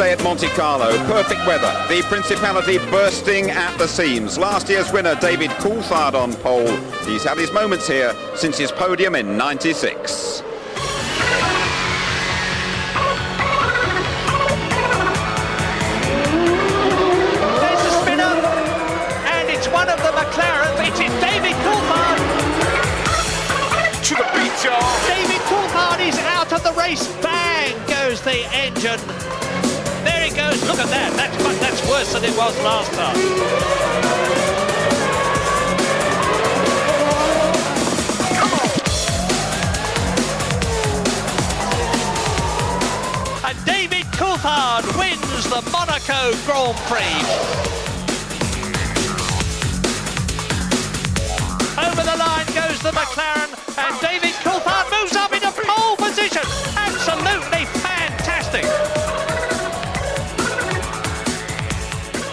day at Monte Carlo. Perfect weather. The Principality bursting at the seams. Last year's winner, David Coulthard, on pole. He's had his moments here since his podium in '96. There's a spinner, and it's one of the McLarens. It is David Coulthard. To the beat, y'all. David Coulthard is out of the race. Bang goes the engine. There it goes. Look at that. That's worse than it was last time. And David Coulthard wins the Monaco Grand Prix. Over the line goes the McLaren, and David Coulthard moves up into pole position. Absolutely fantastic.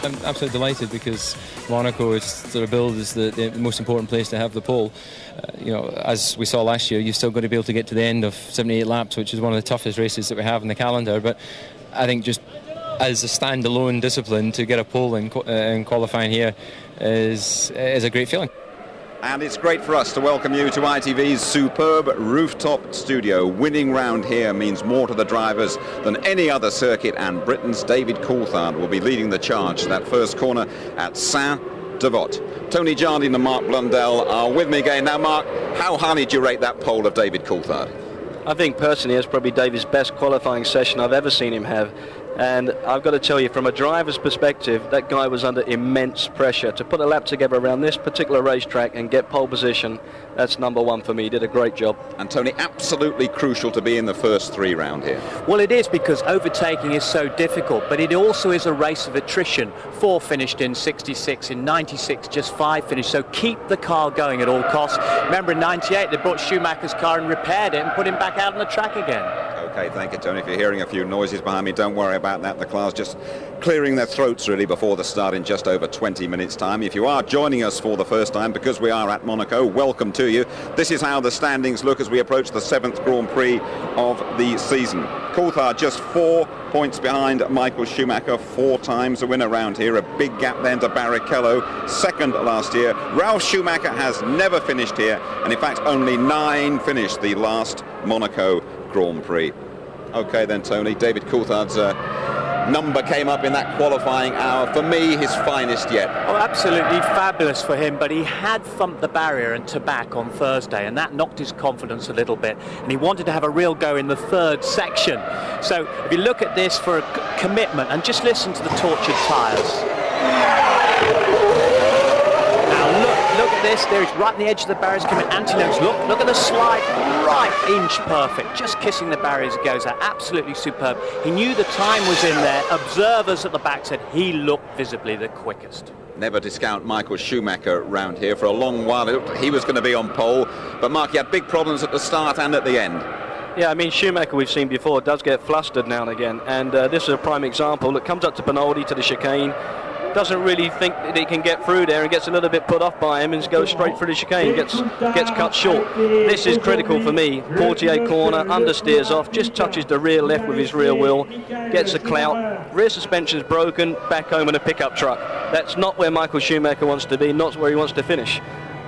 I'm absolutely delighted because Monaco is sort of billed as the most important place to have the pole. As we saw last year, you're still going to be able to get to the end of 78 laps, which is one of the toughest races that we have in the calendar. But I think just as a standalone discipline, to get a pole in qualifying here is a great feeling. And it's great for us to welcome you to ITV's superb rooftop studio. Winning round here means more to the drivers than any other circuit, and Britain's David Coulthard will be leading the charge to that first corner at Saint-Devote. Tony Jardine and Mark Blundell are with me again. Now, Mark, how highly do you rate that pole of David Coulthard? I think personally it's probably David's best qualifying session I've ever seen him have. And I've got to tell you, from a driver's perspective, that guy was under immense pressure. To put a lap together around this particular racetrack and get pole position, that's number one for me. He did a great job. And Tony, absolutely crucial to be in the first three round here. Well, it is, because overtaking is so difficult, but it also is a race of attrition. 4 finished in '66, in '96 just 5 finished, so keep the car going at all costs. Remember, in '98 they brought Schumacher's car and repaired it and put him back out on the track again. Okay, thank you, Tony. If you're hearing a few noises behind me, don't worry about that. The car's just clearing their throats, really, before the start in just over 20 minutes' time. If you are joining us for the first time, because we are at Monaco, welcome to you. This is how the standings look as we approach the 7th Grand Prix of the season. Coulthard just 4 points behind Michael Schumacher, 4 times the winner round here. A big gap then to Barrichello, second last year. Ralf Schumacher has never finished here, and in fact only 9 finished the last Monaco Grand Prix. Okay then, Tony, David Coulthard's number came up in that qualifying hour. For me, his finest yet. Oh, absolutely fabulous for him, but he had thumped the barrier and to back on Thursday, and that knocked his confidence a little bit, and he wanted to have a real go in the 3rd section. So if you look at this for a commitment, and just listen to the tortured tyres. Look at this, there he's right on the edge of the barriers coming anti-nose. Look at the slide, right inch perfect, just kissing the barriers it goes out. Absolutely superb. He knew the time was in there. Observers at the back said he looked visibly the quickest. Never discount Michael Schumacher round here. For a long while it looked he was going to be on pole, but Mark, he had big problems at the start and at the end. Yeah, I mean, Schumacher, we've seen before, does get flustered now and again, and this is a prime example. It comes up to Benaldi, to the chicane, doesn't really think that he can get through there, and gets a little bit put off by him and goes straight through the chicane, gets cut short. This is critical for me. Portier corner, understeers off, just touches the rear left with his rear wheel, gets a clout, rear suspension's broken, back home in a pickup truck. That's not where Michael Schumacher wants to be, not where he wants to finish.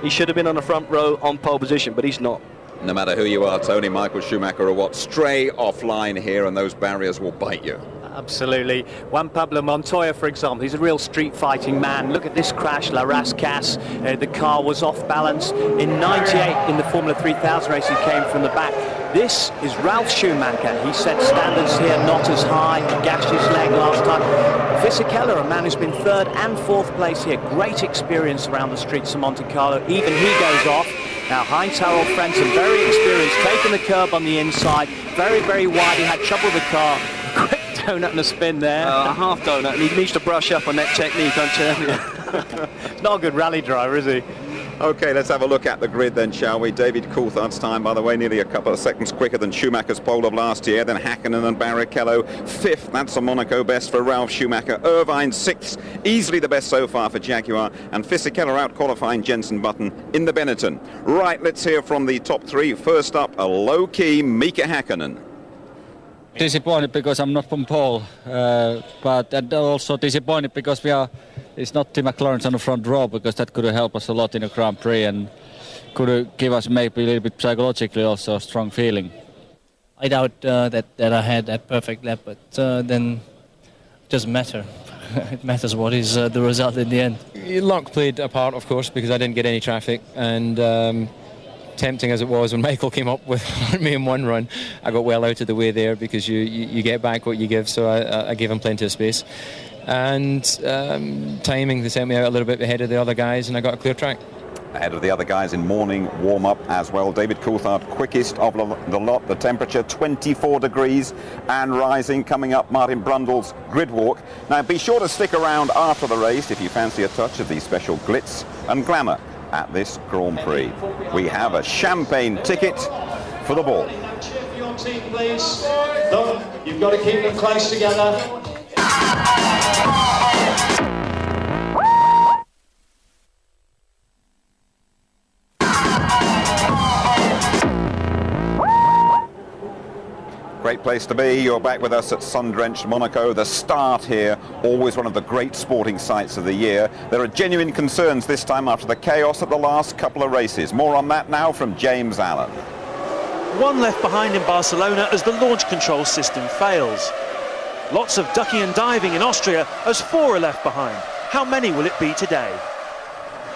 He should have been on the front row on pole position, but he's not. No matter who you are, Tony, Michael Schumacher will stray offline here, and those barriers will bite you. Absolutely. Juan Pablo Montoya, for example, he's a real street fighting man. Look at this crash, La Rascasse. The car was off balance. In '98, in the Formula 3000 race, he came from the back. This is Ralf Schumacher. He set standards here not as high. He gashed his leg last time. Fisichella, a man who's been 3rd and 4th place here. Great experience around the streets of Monte Carlo. Even he goes off. Now, Heinz-Harald Frentzen, very experienced, taking the curb on the inside. Very, very wide. He had trouble with the car. Quick donut and a spin there. A half donut, and he needs to brush up on that technique, I'm telling you. He's not a good rally driver, is he? Okay, let's have a look at the grid then, shall we? David Coulthard's time, by the way, nearly a couple of seconds quicker than Schumacher's pole of last year. Then Hakkinen and Barrichello 5th. That's a Monaco best for Ralf Schumacher. Irvine 6th, easily the best so far for Jaguar. And Fisichella out qualifying Jenson Button in the Benetton. Right, let's hear from the top 3. First up, a low-key Mika Hakkinen. Disappointed because I'm not from pole, but and also disappointed because it's not the McLarens on the front row, because that could have helped us a lot in the Grand Prix and could have give us maybe a little bit psychologically also a strong feeling. I doubt that I had that perfect lap, but then it doesn't matter. It matters what is the result in the end. Luck played a part, of course, because I didn't get any traffic, and tempting as it was when Michael came up with me in one run, I got well out of the way there, because you get back what you give, so I gave him plenty of space. And timing, they sent me out a little bit ahead of the other guys, and I got a clear track. Ahead of the other guys in morning warm-up as well. David Coulthard, quickest of the lot. The temperature 24 degrees and rising. Coming up, Martin Brundle's grid walk. Now, be sure to stick around after the race if you fancy a touch of the special glitz and glamour at this Grand Prix. We have a champagne ticket for the ball. Cheer for your team, please. Look, you've got to keep them close together. Great place to be. You're back with us at sun-drenched Monaco. The start here, always one of the great sporting sights of the year. There are genuine concerns this time after the chaos at the last couple of races. More on that now from James Allen. One left behind in Barcelona as the launch control system fails. Lots of ducking and diving in Austria as 4 are left behind. How many will it be today?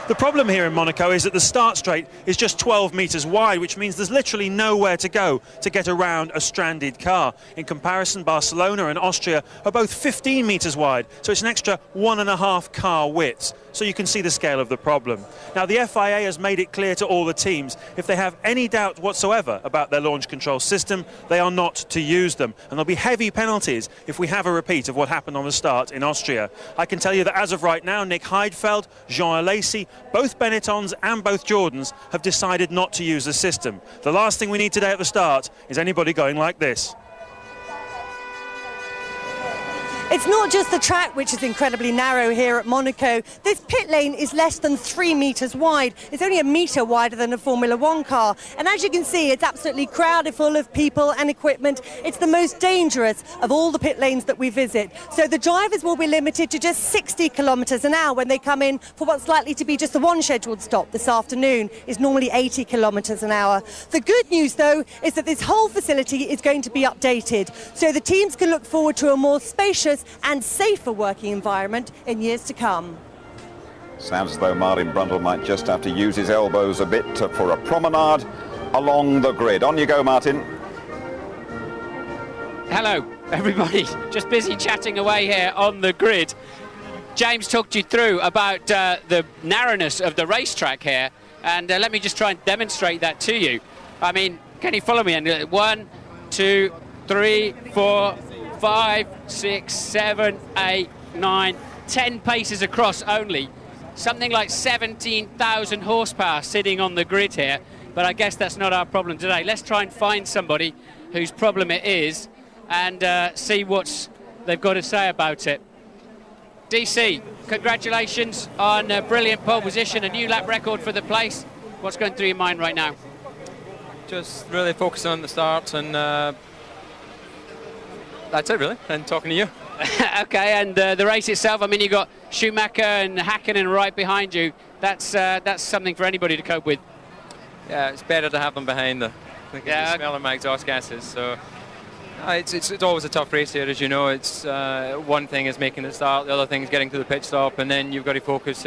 The problem here in Monaco is that the start straight is just 12 metres wide, which means there's literally nowhere to go to get around a stranded car. In comparison, Barcelona and Austria are both 15 metres wide, so it's an extra 1.5 car widths. So you can see the scale of the problem. Now, the FIA has made it clear to all the teams, if they have any doubt whatsoever about their launch control system, they are not to use them. And there'll be heavy penalties if we have a repeat of what happened on the start in Austria. I can tell you that as of right now, Nick Heidfeld, Jean Alesi, both Benettons and both Jordans have decided not to use the system. The last thing we need today at the start is anybody going like this. It's not just the track, which is incredibly narrow here at Monaco. This pit lane is less than 3 metres wide. It's only a metre wider than a Formula One car. And as you can see, it's absolutely crowded full of people and equipment. It's the most dangerous of all the pit lanes that we visit. So the drivers will be limited to just 60 kilometres an hour when they come in for what's likely to be just the one scheduled stop this afternoon. Is normally 80 kilometres an hour. The good news, though, is that this whole facility is going to be updated. So the teams can look forward to a more spacious and safer working environment in years to come. Sounds as though Martin Brundle might just have to use his elbows a bit for a promenade along the grid. On you go, Martin. Hello, everybody. Just busy chatting away here on the grid. James talked you through about the narrowness of the racetrack here, and let me just try and demonstrate that to you. I mean, can you follow me? And 1, 2, 3, 4, 5, 6, 7, 8, 9, 10 paces across only. Something like 17,000 horsepower sitting on the grid here, but I guess that's not our problem today. Let's try and find somebody whose problem it is and see what they've got to say about it. DC, congratulations on a brilliant pole position, a new lap record for the place. What's going through your mind right now? Just really focusing on the start, and that's it really, and talking to you. Okay, and the race itself, I mean, you've got Schumacher and Hakkinen right behind you. That's something for anybody to cope with. Yeah, it's better to have them behind the smelling my exhaust gases. So it's always a tough race here, as you know. It's one thing is making the start, the other thing is getting to the pit stop, and then you've got to focus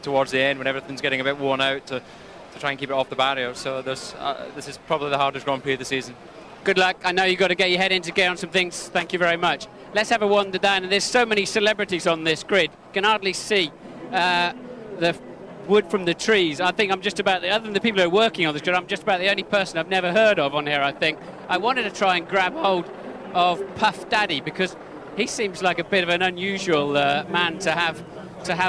towards the end when everything's getting a bit worn out to try and keep it off the barrier. So this is probably the hardest Grand Prix of the season. Good luck. I know you've got to get your head into gear on some things. Thank you very much. Let's have a wander down, and there's so many celebrities on this grid. You can hardly see the wood from the trees. I think I'm just about other than the people who are working on this grid, I'm just about the only person I've never heard of on here, I think. I wanted to try and grab hold of Puff Daddy because he seems like a bit of an unusual man to have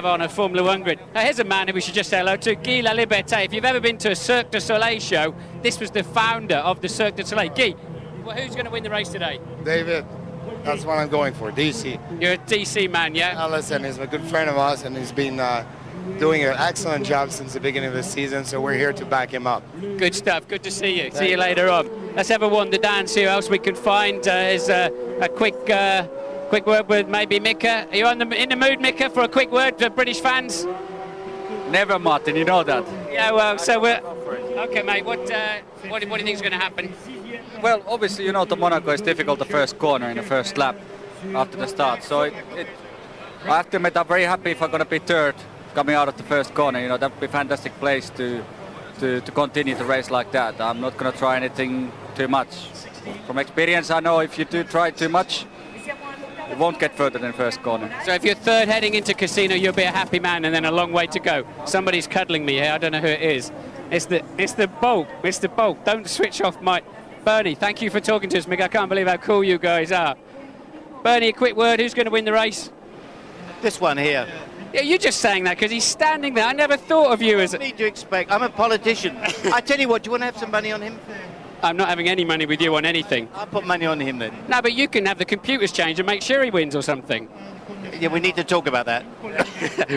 on a Formula One grid. Now here's a man who we should just say hello to, Guy La Liberté. If you've ever been to a Cirque du Soleil show, this was the founder of the Cirque du Soleil. Guy, who's going to win the race today? David. That's what I'm going for, DC. You're a DC man, yeah? Listen, he's a good friend of ours, and he's been doing an excellent job since the beginning of the season, so we're here to back him up. Good stuff. Good to see you. See you later on. Let's have a wander down, see who else we can find. Is a quick word with maybe Mika. Are you in the mood, Mika, for a quick word for British fans? Never, Martin, you know that. Yeah, well, so we're... Okay, mate, what do you think is going to happen? Well, obviously, you know, the Monaco is difficult the first corner in the first lap after the start. So I have to admit, I'm very happy if I'm going to be third coming out of the first corner. You know, that would be a fantastic place to continue the race like that. I'm not going to try anything too much. From experience, I know if you do try too much, you won't get further than first corner. So if you're third heading into Casino, you'll be a happy man, and then a long way to go. Somebody's cuddling me here. I don't know who it is. It's the Bulk. Mr. Bulk. Don't switch off my... Bernie, thank you for talking to us, Mick. I can't believe how cool you guys are. Bernie, a quick word. Who's going to win the race? This one here. Yeah, you're just saying that because he's standing there. I never thought of you as a... What do you expect? I'm a politician. I tell you what, do you want to have some money on him? I'm not having any money with you on anything. I'll put money on him then. No, but you can have the computers changed and make sure he wins or something. Yeah, we need to talk about that.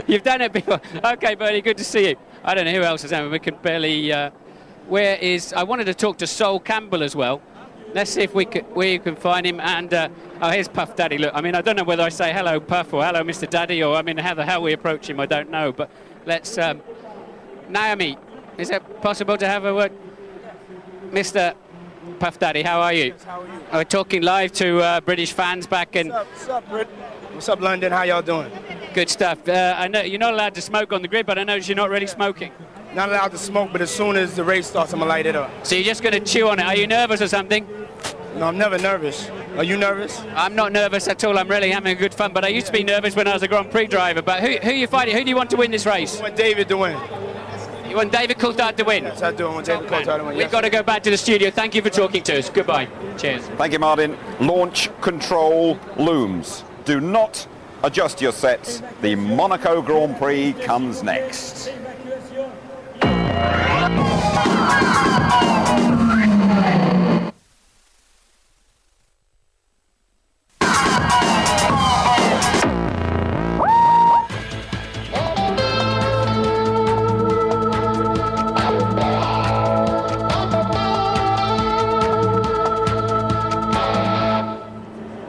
You've done it before. Okay, Bernie, good to see you. I don't know who else is there. We can barely... where is... I wanted to talk to Sol Campbell as well. Let's see if we can find him. And oh, here's Puff Daddy. Look, I mean, I don't know whether I say hello, Puff, or hello, Mr. Daddy, or I mean, how the hell we approach him, I don't know. But let's... Naomi, is it possible to have a word? Mr. Puff Daddy, how are you? Yes, how are you? We're talking live to British fans back in... What's up, Brit? What's up, London? How y'all doing? Good stuff. I know you're not allowed to smoke on the grid, but I notice you're not really smoking. Not allowed to smoke, but as soon as the race starts, I'm gonna light it up. So you're just going to chew on it. Are you nervous or something? No, I'm never nervous. Are you nervous? I'm not nervous at all. I'm really having a good fun, but I used to be nervous when I was a Grand Prix driver. But who you fighting? Who do you want to win this race? I want David to win. You want David Coulthard to win? Yes, I do. I want David Coulthard to win. We've got to go back to the studio. Thank you for talking to us. Goodbye. Cheers. Thank you, Martin. Launch control looms. Do not adjust your sets. The Monaco Grand Prix comes next.